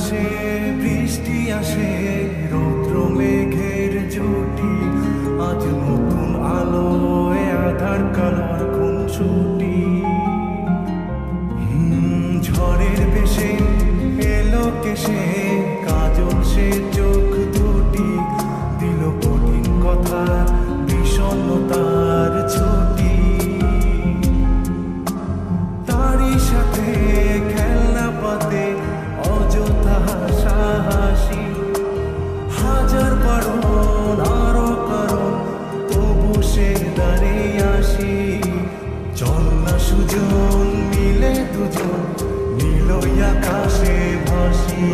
আসে বৃষ্টি আসে রৌদ্র মেঘের জুটি, আজ নতুন আলোয় আধার কালার খুনসুটি। ঝড়ের বেশে এলো কেসে কাজল সে চোখ দুটি, দিল কঠিন কথা বিষণ্ণতার ছুটি। তারই সাথে খেলনা পাতে অযথা হাসাহাসি, হাজার বারণ আরো কারণ তবু সে দাঁড়িয়ে আসি। চল না সুজন মিলে দুজন নীলই আকাশে ভাসি।